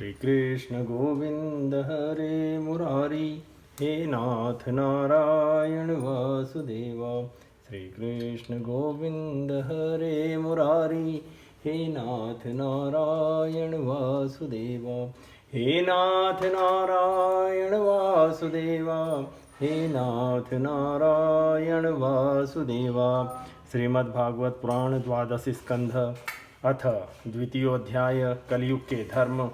श्री कृष्ण गोविंद हरे मुरारी, हे नाथ नारायण वासुदेवा। श्री कृष्ण गोविंद हरे मुरारी, हे नाथ नारायण वासुदेवा। हे नाथ नारायण वासुदेवा, हे नाथ नारायण वासुदेवा। श्रीमद्भागवत पुराण द्वादश स्कंध अथ द्वितीयोध्याय कलयुग के धर्म।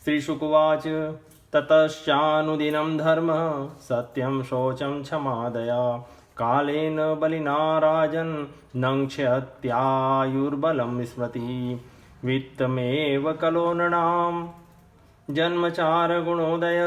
श्रीशुकुवाच ततश्चानुदिनं धर्म सत्यं शौचं क्षमादया कालेन बलिना राजन् नङ्क्ष्यत्यायुर्बलं स्मृतिः वित्तमेव कलो नृणां जन्मचारगुणोदय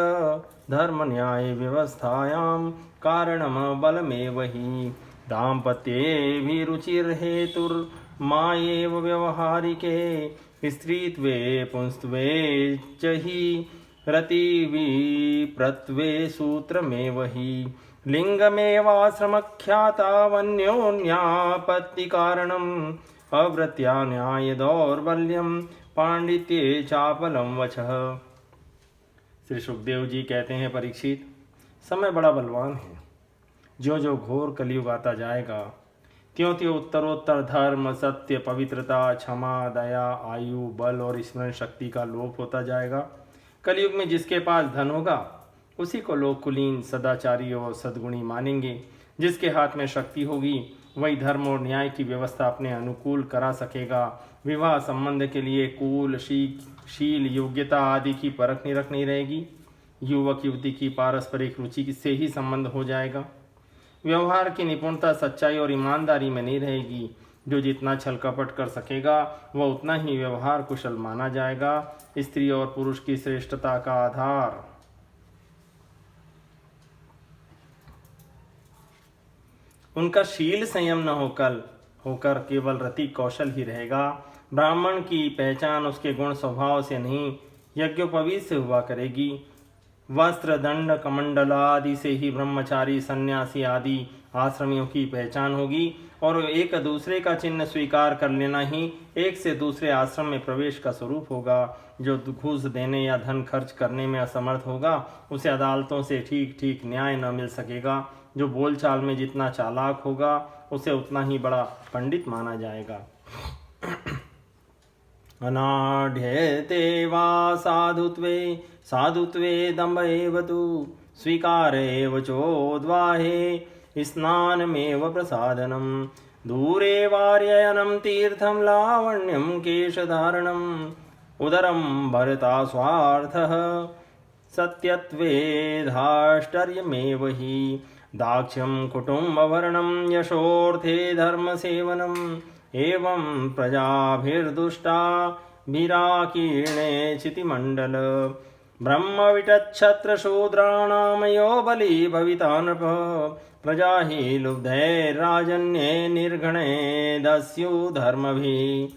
धर्मन्याय व्यवस्थायां कारणं बलमेव हि दाम्पत्येऽभिरुचिर्हेतुर्मायेव व्यवहारिके स्त्रीत्वे पुंस्त्वे च हि रतिविप्रत्वे सूत्रमेव हि लिङ्गमेवाश्रमख्यातावन्योन्यापत्तिकारणम् अवृत्त्या न्यायदौर्बल्यं पाण्डित्ये चापलं वचः। श्री सुखदेव जी कहते हैं, परीक्षित, समय बड़ा बलवान है। जो जो घोर कलयुग आता जाएगा त्यों त्यों उत्तरोत्तर धर्म, सत्य, पवित्रता, क्षमा, दया, आयु, बल और स्मरण शक्ति का लोप होता जाएगा। कलयुग में जिसके पास धन होगा उसी को लोग कुलीन, सदाचारी और सद्गुणी मानेंगे। जिसके हाथ में शक्ति होगी वही धर्म और न्याय की व्यवस्था अपने अनुकूल करा सकेगा। विवाह संबंध के लिए कुल, शील, योग्यता आदि की परख निरख नहीं रहेगी। युवक युवती की पारस्परिक रुचि से ही संबंध हो जाएगा। व्यवहार की निपुणता सच्चाई और ईमानदारी में नहीं रहेगी। जो जितना छल कपट कर सकेगा वह उतना ही व्यवहार कुशल माना जाएगा। स्त्री और पुरुष की श्रेष्ठता का आधार उनका शील संयम न होकर केवल रति कौशल ही रहेगा। ब्राह्मण की पहचान उसके गुण स्वभाव से नहीं, यज्ञोपवीत से हुआ करेगी। वस्त्र, दंड, कमंडल आदि से ही ब्रह्मचारी, सन्यासी आदि आश्रमियों की पहचान होगी और एक दूसरे का चिन्ह स्वीकार कर लेना ही एक से दूसरे आश्रम में प्रवेश का स्वरूप होगा। जो घूस देने या धन खर्च करने में असमर्थ होगा उसे अदालतों से ठीक ठीक न्याय न मिल सकेगा। जो बोलचाल में जितना चालाक होगा उसे उतना ही बड़ा पंडित माना जाएगा। अनाढ्यते वा साधुत्वे दम्भ एव तु स्वीकारेव चोद्वाहे स्नानमेव प्रसादनं दूरे वार्ययनं तीर्थं लावण्यं केशधारणम् उदरं भरता स्वार्थः सत्यत्वे धाष्टर्यमेव हि दाक्ष्यं कुटुम्बवर्णं यशोर्थे धर्मसेवनम् एवं प्रजाभिर्दुष्टा भिराकीर्णे चितिमण्डल ब्रह्मविटच्छत्रशूद्राणां यो बली भविता नृप प्रजा हि लुब्धैर्राजन्ये निर्घणे दस्यु धर्मभिः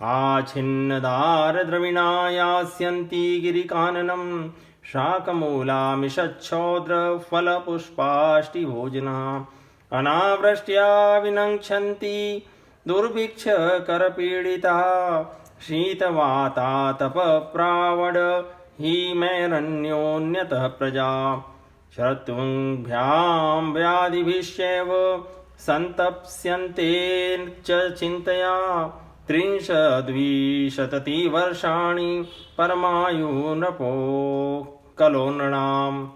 आच्छिन्नदारद्रविणा यास्यन्ति गिरिकाननं शाकमूलामिषच्छौद्रफलपुष्पाष्टिभोजना अनावृष्ट्या विनङ्क्षन्ति दुर्भिक्ष करपीडिता शीतवातातपप्रावड हिमैरन्योन्यतः प्रजा शत्रुभ्यां व्याधिभिश्चैव सन्तप्स्यन्ते च चिन्तया 30-20 वर्षाणि परमायु नृपो कलो नृणाम्।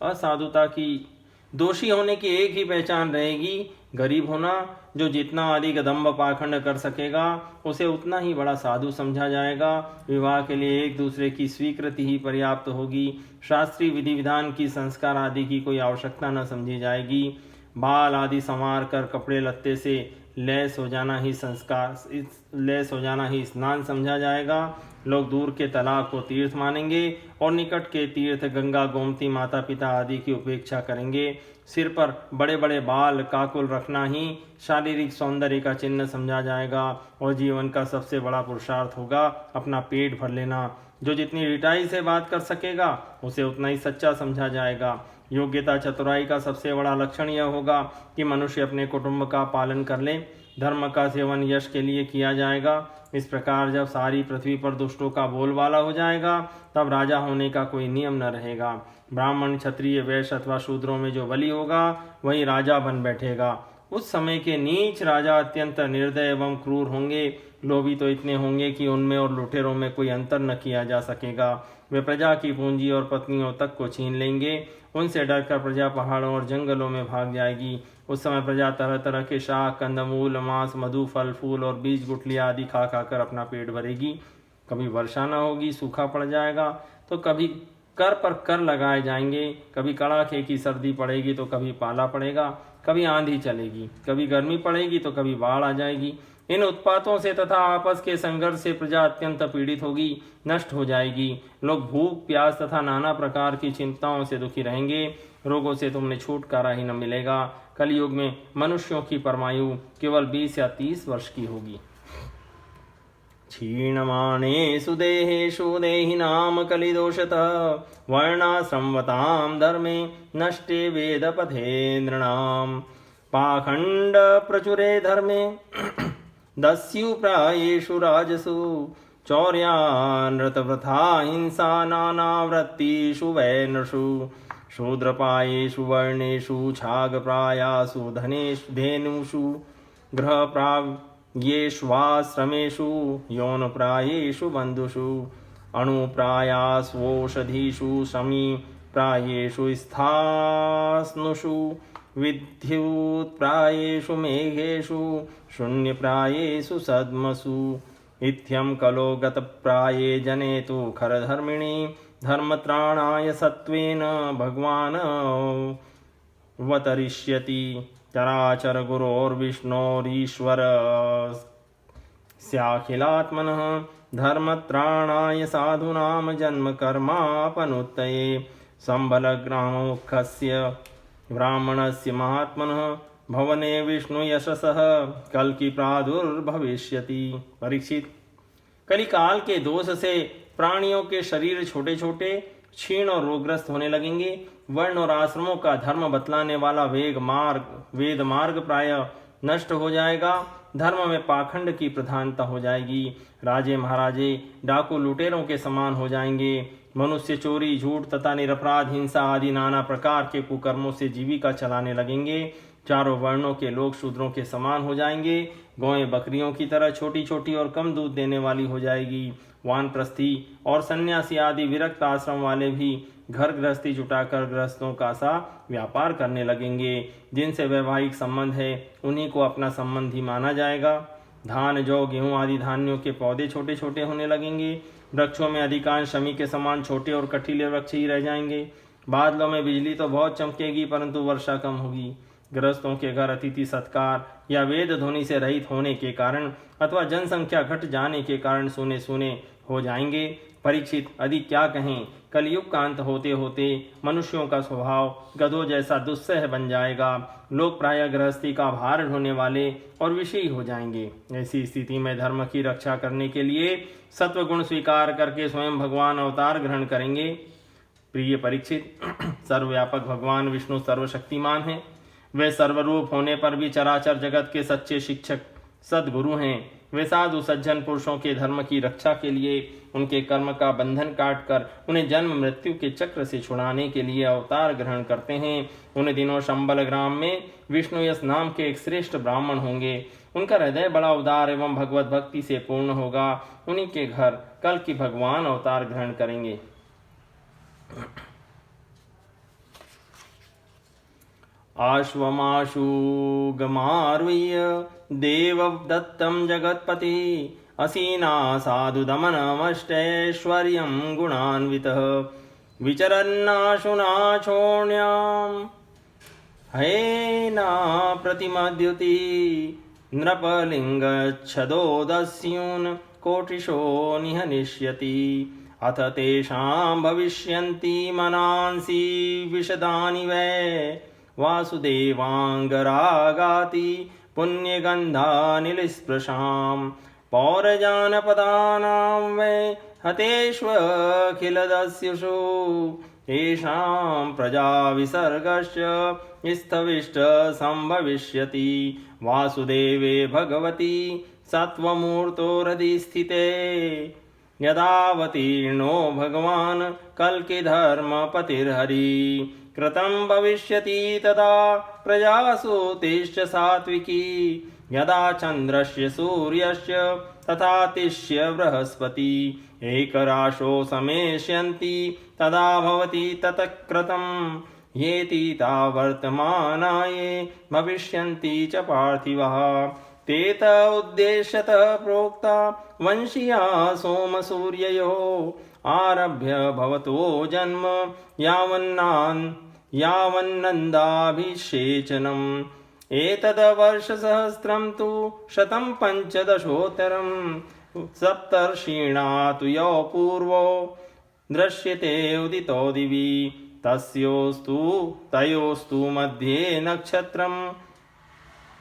असाधुता की दोषी होने की एक ही पहचान रहेगी, गरीब होना। जो जितना अधिक दंभ पाखंड कर सकेगा उसे उतना ही बड़ा साधु समझा जाएगा। विवाह के लिए एक दूसरे की स्वीकृति ही पर्याप्त होगी। शास्त्रीय विधि विधान की, संस्कार आदि की कोई आवश्यकता न समझी जाएगी। बाल आदि संवार कर कपड़े लत्ते से लैस हो जाना ही स्नान समझा जाएगा। लोग दूर के तालाब को तीर्थ मानेंगे और निकट के तीर्थ गंगा, गोमती, माता पिता आदि की उपेक्षा करेंगे। सिर पर बड़े बड़े बाल, काकुल रखना ही शारीरिक सौंदर्य का चिन्ह समझा जाएगा और जीवन का सबसे बड़ा पुरुषार्थ होगा अपना पेट भर लेना। जो जितनी रिटाई से बात कर सकेगा उसे उतना ही सच्चा समझा जाएगा। योग्यता, चतुराई का सबसे बड़ा लक्षण यह होगा कि मनुष्य अपने कुटुंब का पालन कर ले। धर्म का सेवन यश के लिए किया जाएगा। इस प्रकार जब सारी पृथ्वी पर दुष्टों का बोलबाला हो जाएगा तब राजा होने का कोई नियम न रहेगा। ब्राह्मण, क्षत्रिय, वैश्य अथवा शूद्रों में जो बली होगा वही राजा बन बैठेगा। उस समय के नीच राजा अत्यंत निर्दय एवं क्रूर होंगे। लोभी तो इतने होंगे कि उनमें और लुटेरों में कोई अंतर न किया जा सकेगा। वे प्रजा की पूंजी और पत्नियों तक को छीन लेंगे। उनसे डरकर प्रजा पहाड़ों और जंगलों में भाग जाएगी। उस समय प्रजा तरह तरह के शाक, कंदमूल, मांस, मधु, फल फूल और बीज गुठलियाँ आदि खा खाकर अपना पेट भरेगी। कभी वर्षा न होगी, सूखा पड़ जाएगा, तो कभी कर पर कर लगाए जाएंगे। कभी कड़ाके की सर्दी पड़ेगी तो कभी पाला पड़ेगा, कभी आंधी चलेगी, कभी गर्मी पड़ेगी तो कभी बाढ़ आ जाएगी। इन उत्पातों से तथा आपस के संघर्ष से प्रजा अत्यंत पीड़ित होगी, नष्ट हो जाएगी। लोग भूख, प्यास तथा नाना प्रकार की चिंताओं से दुखी रहेंगे। रोगों से तुमने छुटकारा ही न मिलेगा। कलयुग में मनुष्यों की परमायु केवल 20 या 30 वर्ष की होगी। क्षीणमाणेषु देहेषु देहिनां कलिदोषतः वर्णाश्रमवतां धर्मे नष्टे वेदपथे नृणां पाखंड प्रचुरे धर्मे दस्युप्रायेषु राजसु चौर्यानृतवृथा हिंसा नानावृत्तिषु वैनषु शूद्रपायेषु वर्णेषु छागप्रायासु धनेषु धेनुषु गृहप्रायेष्वाश्रमेषु यौनप्रायेषु बन्धुषु अणुप्रायास्वोषधीषु शमीप्रायेषु स्थास्नुषु विद्युत्प्रायेषु मेघेषु शून्यप्रायेषु सद्मसु इत्थं कलो गतप्राये जने तु खरधर्मिणी धर्मत्राणाय सत्त्वेन भगवान् अवतरिष्यति चराचर गुरोर्विष्णोरीश्वरस्याखिलात्मनः धर्मत्राणाय साधूनां जन्म कर्मापनुत्तये संबलग्राममुखस्य ब्राह्मणस्य महात्मनः भवने विष्णु यशसः कल्कि प्रादुर्भविष्यति। परीक्षित, कलिकाल के दोष से प्राणियों के शरीर छोटे छोटे, क्षीण और रोगग्रस्त होने लगेंगे। वर्ण और आश्रमों का धर्म बतलाने वाला वेद मार्ग प्राय नष्ट हो जाएगा। धर्म में पाखंड की प्रधानता हो जाएगी। राजे महाराजे डाकू लुटेरों के समान हो जाएंगे। मनुष्य चोरी, झूठ तथा निरपराध हिंसा आदि नाना प्रकार के कुकर्मों से जीविका चलाने लगेंगे। चारों वर्णों के लोग शूद्रों के समान हो जाएंगे। गौएं बकरियों की तरह छोटी छोटी और कम दूध देने वाली हो जाएगी। वानप्रस्थी और सन्यासी आदि विरक्त आश्रम वाले भी घर गृहस्थी जुटाकर गृहस्थों का सा व्यापार करने लगेंगे। जिनसे वैवाहिक संबंध है उन्हीं को अपना संबंधी माना जाएगा। धान, जौ, गेहूं आदि धान्यों के पौधे छोटे छोटे होने लगेंगे। वृक्षों में अधिकांश शमी के समान छोटे और कटीले वृक्ष ही रह जाएंगे। बादलों में बिजली तो बहुत चमकेगी परंतु वर्षा कम होगी। गृहस्थों के घर अतिथि सत्कार या वेद ध्वनि से रहित होने के कारण अथवा जनसंख्या घट जाने के कारण सुने सुने हो जाएंगे। परीक्षित, अधिक क्या कहें, कलयुग का अंत होते होते मनुष्यों का स्वभाव गधों जैसा दुस्सह बन जाएगा। लोग प्रायः गृहस्थी का भार ढोने वाले और विषयी हो जाएंगे। ऐसी स्थिति में धर्म की रक्षा करने के लिए सत्व गुण स्वीकार करके स्वयं भगवान अवतार ग्रहण करेंगे। प्रिय परीक्षित, सर्वव्यापक भगवान विष्णु सर्वशक्तिमान हैं। वे सर्वरूप होने पर भी चराचर जगत के सच्चे शिक्षक सद्गुरु हैं। वे साधु सज्जन पुरुषों के धर्म की रक्षा के लिए उनके कर्म का बंधन काटकर उन्हें जन्म मृत्यु के चक्र से छुड़ाने के लिए अवतार ग्रहण करते हैं। उन दिनों शंबल ग्राम में विष्णुयस नाम के एक श्रेष्ठ ब्राह्मण होंगे। उनका हृदय बड़ा उदार एवं भगवत भक्ति से पूर्ण होगा। उन्हीं के घर कल की भगवान अवतार ग्रहण करेंगे। आश्वमाशु गमारुह्य देवदत्तं जगत्पति असीना साधु दमनमष्टैश्वर्यं गुणान्वितः विचरन्नाशुना छोण्यां हैना प्रतिमद्युति नृपलिङ्गच्छदोदस्यून् कोटिशो निहनिष्यति अथ तेषां भविष्यन्ति मनांसि विशदानि वै वासुदेवांगरागाति पुण्यगन्धानिलस्पृशां पौरजानपदानां वै हतेष्वखिलदस्युषु येषां प्रजा विसर्गस्य स्थविष्ट संभविष्यति। वासुदेवे भगवती सत्त्वमूर्तो हृदि स्थिते। यदावतीर्णो भगवान् कल्किधर्मपतिर्हरि। कृतं भविष्यति तदा प्रजासु तिष्ठ सात्विकी। यदा चन्द्रस्य सूर्यस्य तथा तिष्य बृहस्पति। एकराशो समेष्यन्ति तदा भवति ततकृतं। येति ता वर्तमानाये भविष्यन्ति च पार्थिवः। ते त उद्देश्यतः प्रोक्ता वंशीया सोमसूर्ययोः। आरभ्य भवतो जन्म यावन्नन्दाभिषेचनम्। एतद्वर्षसहस्रं तु 115 सप्तर्षिणा तु यो पूर्वो दृश्यते उदितो दिवि। तयोस्तु मध्ये नक्षत्रं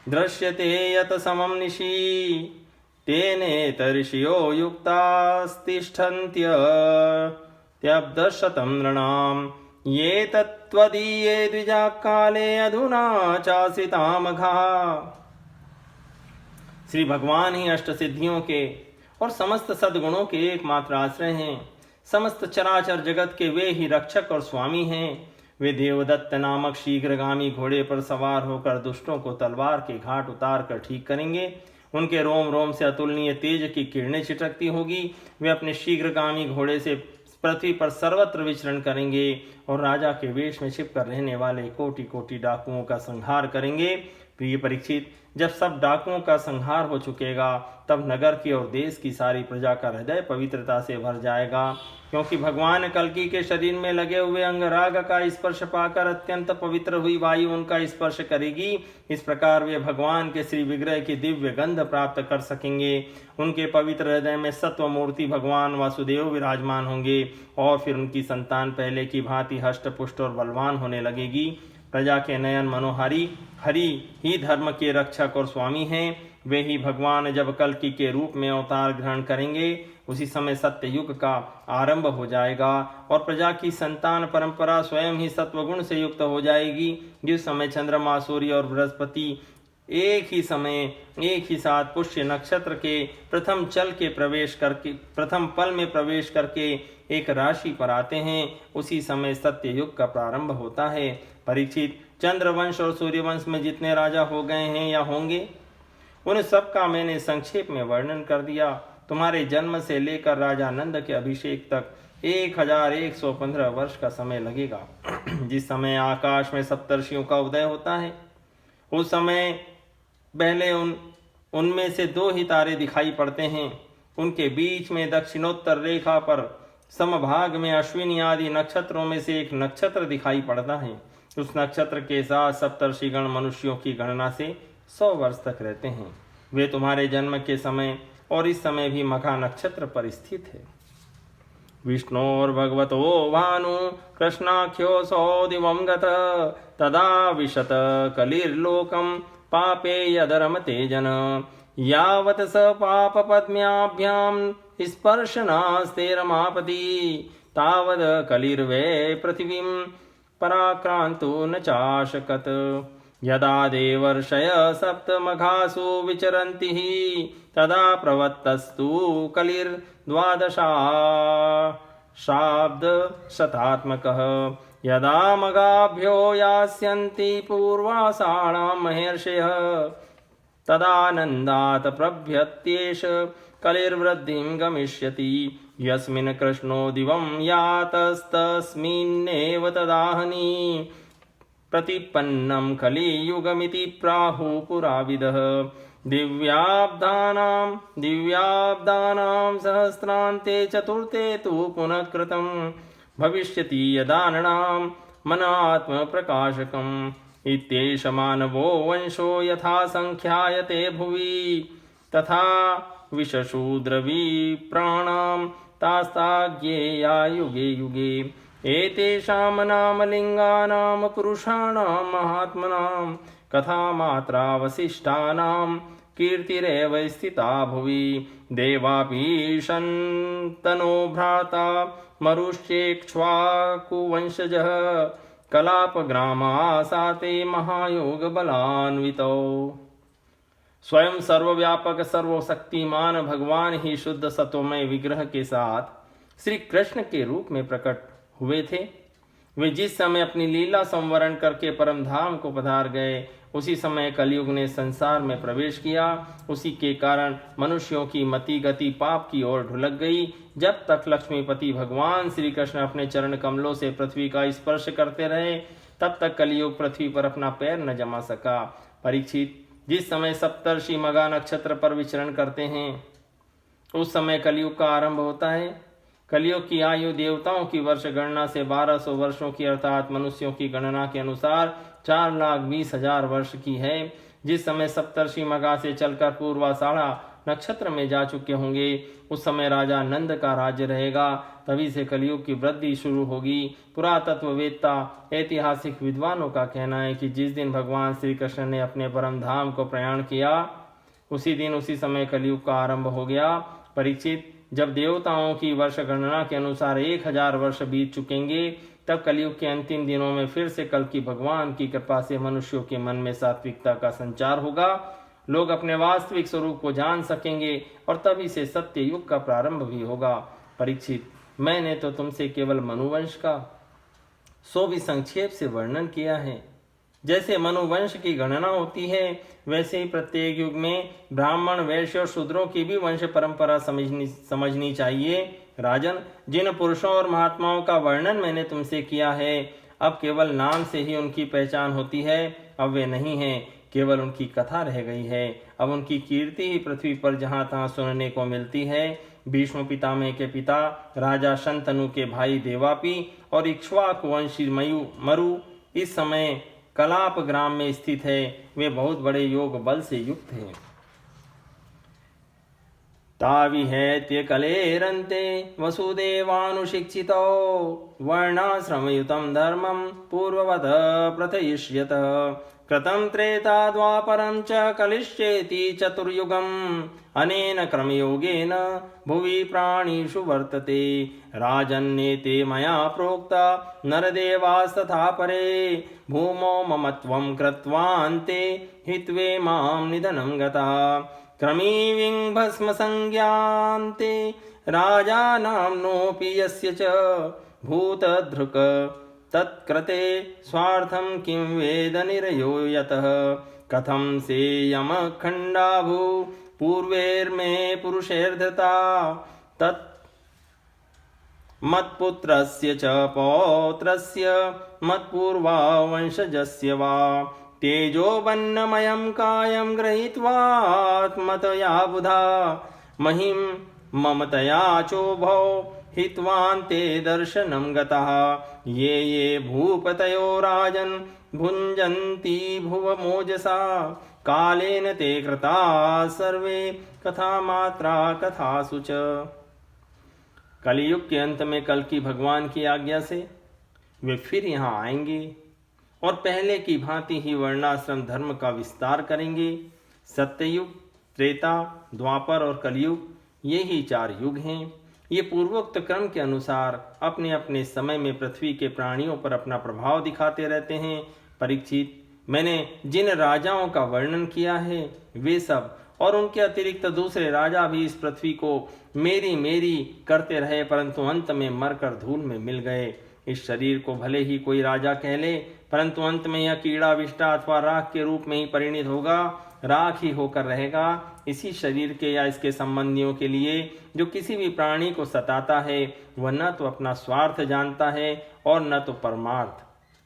दृश्यते यत् समं निशि। तेनेतर्षियो युक्तास्तिष्ठन्त्यब्दशतं नृणाम्। ये तत्त्वदीये द्विजा काले अधुना चाश्रितामघा। श्री भगवान ही अष्ट सिद्धियों के और समस्त सद्गुणों के एकमात्र आश्रय हैं। समस्त चराचर जगत के वे ही रक्षक और स्वामी हैं। वे देवदत्त नामक शीघ्रगामी घोड़े पर सवार होकर दुष्टों को तलवार के घाट उतार कर ठीक करेंगे। उनके रोम रोम से अतुलनीय तेज की किरणें छिटकती होगी। वे अपने शीघ्रगामी घोड़े से पृथ्वी पर सर्वत्र विचरण करेंगे और राजा के वेश में छिपकर रहने वाले कोटि कोटि डाकुओं का संहार करेंगे। प्रिय परीक्षित, जब सब डाकुओं का संहार हो चुकेगा तब नगर की और देश की सारी प्रजा का हृदय पवित्रता से भर जाएगा, क्योंकि भगवान कल्कि के शरीर में लगे हुए अंगराग का स्पर्श पाकर अत्यंत पवित्र हुई वायु उनका स्पर्श करेगी। इस प्रकार वे भगवान के श्री विग्रह की दिव्य गंध प्राप्त कर सकेंगे। उनके पवित्र हृदय में सत्व मूर्ति भगवान वासुदेव विराजमान होंगे और फिर उनकी संतान पहले की भांति हष्ट पुष्ट और बलवान होने लगेगी। प्रजा के नयन मनोहारी हरि ही धर्म के रक्षक और स्वामी हैं। वे ही भगवान जब कल्कि के रूप में अवतार ग्रहण करेंगे उसी समय सत्य युग का आरंभ हो जाएगा और प्रजा की संतान परंपरा स्वयं ही सत्वगुण से युक्त हो जाएगी। जिस समय चंद्रमा, सूर्य और बृहस्पति एक ही साथ पुष्य नक्षत्र के प्रथम पल में प्रवेश करके एक राशि पर आते हैं, उसी समय सत्य युग का प्रारंभ होता है। परीक्षित, चंद्रवंश और सूर्यवंश में जितने राजा हो गए हैं या होंगे उन सब का मैंने संक्षेप में वर्णन कर दिया। तुम्हारे जन्म से लेकर राजा नंद के अभिषेक तक 1115 वर्ष का समय लगेगा। जिस समय आकाश में सप्तर्षियों का उदय होता है उस समय पहले उनमें से 2 ही तारे दिखाई पड़ते हैं। उनके बीच में दक्षिणोत्तर रेखा पर समभाग में अश्विनी आदि नक्षत्रों में से एक नक्षत्र दिखाई पड़ता है। उस नक्षत्र के साथ सप्तर्षिगण मनुष्यों की गणना से 100 वर्ष तक रहते हैं। वे तुम्हारे जन्म के समय और इस समय भी मघा नक्षत्र पर स्थित है। विष्णोर्भगवतो भानु कृष्णाख्यो सौ दिवं गत तदा विशत कलिर्लोकं पापे यदरमते जन। यावत् स पाप पद्म्याभ्यां स्पर्शनास्ते रमापति तावद् कलिर्वै पृथिवीं पराक्रांतो न चाशकत्। यदा देवर्षय सप्तमघासु विचरन्ति तदा प्रवत्तस्तु कलिर्द्वादशाब्दशतात्मकः। यदा मघाभ्यो यास्यन्ति पूर्वाषाणां महर्षयः तदानन्दात् प्रभ्यत्येष कलिर्वृद्धिं गमिष्यति। यस्मिन् कृष्णो दिवं यातस्तस्मिन्नेव तदाहनि प्रतिपन्नं कलियुगमिति प्राहुः पुराविदः। दिव्याब्दानां सहस्रान्ते चतुर्थे तु पुनः कृतं भविष्यति यदा नृणां मनात्मप्रकाशकम्। इत्येष मानवो वंशो यथा संख्यायते भुवि तथा विशशूद्रविप्राणां तास्ताज्ञेया युगे युगे। एतेषां नामलिङ्गानां पुरुषाणां महात्मनां कथामात्रावशिष्टानां कीर्तिरेव स्थिता भुवि देवापि शन्तनो भ्राता मरुश्चेक्ष्वाकुवंशजः कलापग्रामासाते महायोग बलान्वितौ। स्वयं सर्वव्यापक सर्वशक्तिमान भगवान ही शुद्ध सत्वमय विग्रह के साथ श्री कृष्ण के रूप में प्रकट हुए थे। वे जिस समय अपनी लीला संवरण करके परम धाम को पधार गए, उसी समय कलयुग ने संसार में प्रवेश किया। उसी के कारण मनुष्यों की मति गति पाप की ओर ढुलक गई। जब तक लक्ष्मीपति भगवान श्री कृष्ण अपने चरण कमलों से पृथ्वी का स्पर्श करते रहे, तब तक कलयुग पृथ्वी पर अपना पैर न जमा सका। परीक्षित, जिस समय सप्तर्षि मगा नक्षत्र पर विचरण करते हैं, उस समय कलयुग का आरंभ होता है। कलयुग की आयु देवताओं की वर्ष गणना से 1200 वर्षों की अर्थात मनुष्यों की गणना के अनुसार 4,20,000 वर्ष की है। जिस समय सप्तर्षि मगा से चलकर पूर्वाषाढ़ा नक्षत्र में जा चुके होंगे, उस समय राजा नंद का राज्य रहेगा। तभी से कलयुग की वृद्धि शुरू होगी। पुरातत्ववेत्ता ऐतिहासिक विद्वानों का कहना है कि जिस दिन भगवान श्री कृष्ण ने अपने परम धाम को प्रयाण किया, उसी दिन उसी समय कलयुग का आरंभ हो गया। परीक्षित, जब देवताओं की वर्ष गणना के अनुसार 1000 वर्ष बीत चुकेंगे, तब कलयुग के अंतिम दिनों में फिर से कल की भगवान की कृपा से मनुष्यों के मन में सात्विकता का संचार होगा। लोग अपने वास्तविक स्वरूप को जान सकेंगे और तभी से सत्य युग का प्रारंभ भी होगा। परीक्षित, मैंने तो तुमसे केवल मनुवंश का सो भी संक्षेप से वर्णन किया है। जैसे मनुवंश की गणना होती है, वैसे ही प्रत्येक युग में ब्राह्मण, वैश्य और शूद्रों की भी वंश परंपरा समझनी चाहिए। राजन, जिन पुरुषों और महात्माओं का वर्णन मैंने तुमसे किया है, अब केवल नाम से ही उनकी पहचान होती है। अब वे नहीं हैं, केवल उनकी कथा रह गई है। अब उनकी कीर्ति ही पृथ्वी पर जहाँ तहाँ सुनने को मिलती है। भीष्म पितामह के पिता राजा शंतनु के भाई देवापी और इक्ष्वाकु वंशी मरु इस समय कलाप ग्राम में स्थित है। वे बहुत बड़े योग बल से युक्त हैं। ताविहेत्य कलेरन्ते वसुदेवानुशिक्षितो वर्णाश्रमयुतं धर्मं पूर्ववत् प्रथयिष्यत कृतं त्रेता द्वापरं च कलिश्चेति चतुर्युगम् अनेन क्रमयोगेन भुवि प्राणिषु वर्तते राजन्नेते मया प्रोक्ता नरदेवास्तथा परे भूमौ ममत्वं कृत्वान्ते हित्वे मां निधनं गता क्रमीविं भस्म संज्ञान्ते राजानाम्नोऽपि यस्य च भूतधृक् तत्कृते स्वार्थं किं वेद निरयो यतः कथं सेयमखण्डाभू पूर्वेर्मे पुरुषैर्धृता तत् मत्पुत्रस्य च पौत्रस्य मत्पूर्वा वंशजस्य वा तेजोबन्नमयं कायं गृहीत्वात्मतया बुधा महिं ममतया चोभौ हित्वान्ते दर्शनं गतः ये ये भूपतयो राजन् भुञ्जन्ति भुवमोजसा कालेन ते कृता सर्वे कथा मात्रा कथासु च। कलियुग के अंत में कल की भगवान की आज्ञा से वे फिर यहाँ आएंगे और पहले की भांति ही वर्णाश्रम धर्म का विस्तार करेंगे। सत्ययुग, त्रेता, द्वापर और कलयुग, ये ही 4 युग हैं। ये पूर्वोक्त क्रम के अनुसार अपने अपने समय में पृथ्वी के प्राणियों पर अपना प्रभाव दिखाते रहते हैं। परीक्षित, मैंने जिन राजाओं का वर्णन किया है, वे सब और उनके अतिरिक्त दूसरे राजा भी इस पृथ्वी को मेरी मेरी करते रहे, परंतु अंत में मरकर धूल में मिल गए। इस शरीर को भले ही कोई राजा कह ले, परंतु अंत में यह कीड़ा विष्टा अथवा राख के रूप में ही परिणित होगा, राख ही होकर रहेगा। इसी शरीर के या इसके संबंधियों के लिए जो किसी भी प्राणी को सताता है, वह न तो अपना स्वार्थ जानता है और न तो परमार्थ,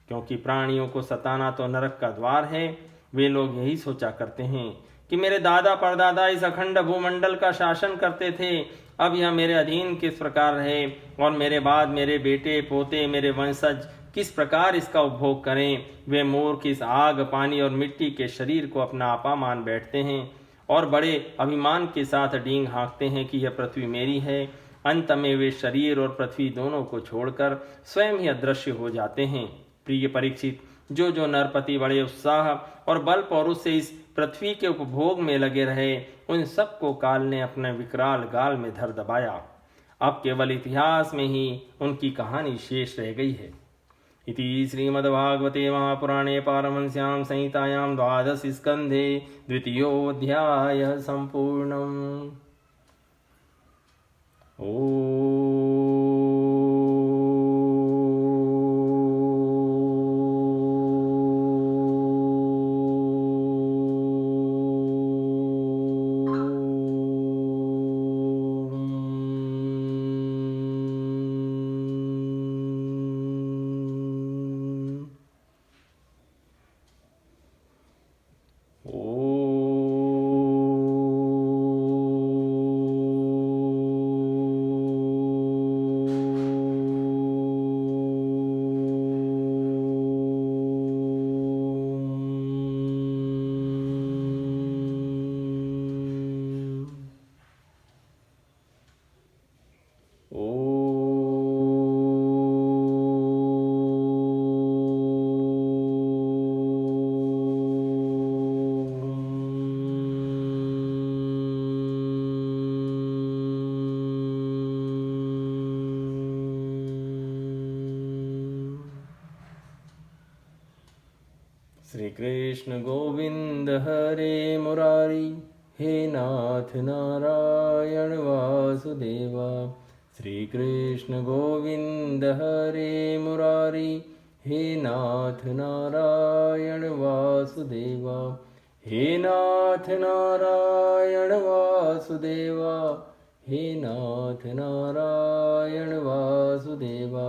क्योंकि प्राणियों को सताना तो नरक का द्वार है। वे लोग यही सोचा करते हैं कि मेरे दादा परदादा इस अखंड भूमंडल का शासन करते थे, अब यह मेरे अधीन किस प्रकार रहे और मेरे बाद मेरे बेटे पोते मेरे वंशज किस प्रकार इसका उपभोग करें। वे मूर्ख इस आग, पानी और मिट्टी के शरीर को अपना आपा मान बैठते हैं और बड़े अभिमान के साथ डींग हाँकते हैं कि यह पृथ्वी मेरी है। अंत में वे शरीर और पृथ्वी दोनों को छोड़कर स्वयं ही अदृश्य हो जाते हैं। प्रिय परीक्षित, जो नरपति बड़े उत्साह और बल पौरुष से इस पृथ्वी के उपभोग में लगे रहे, उन सबको काल ने अपने विकराल गाल में धर दबाया। अब केवल इतिहास में ही उनकी कहानी शेष रह गई है। इति श्रीमद्भागवते महापुराणे पारमहंस्यां संहितायां 12 स्कन्धे 2 सम्पूर्णम्। श्री कृष्ण गोविंद हरे मुरारी, हे नाथ नारायण वासुदेवा। श्री कृष्ण गोविंद हरे मुरारी, हे नाथ नारायण वासुदेवा। हे नाथ नारायण वासुदेवा, हे नाथ नारायण वासुदेवा।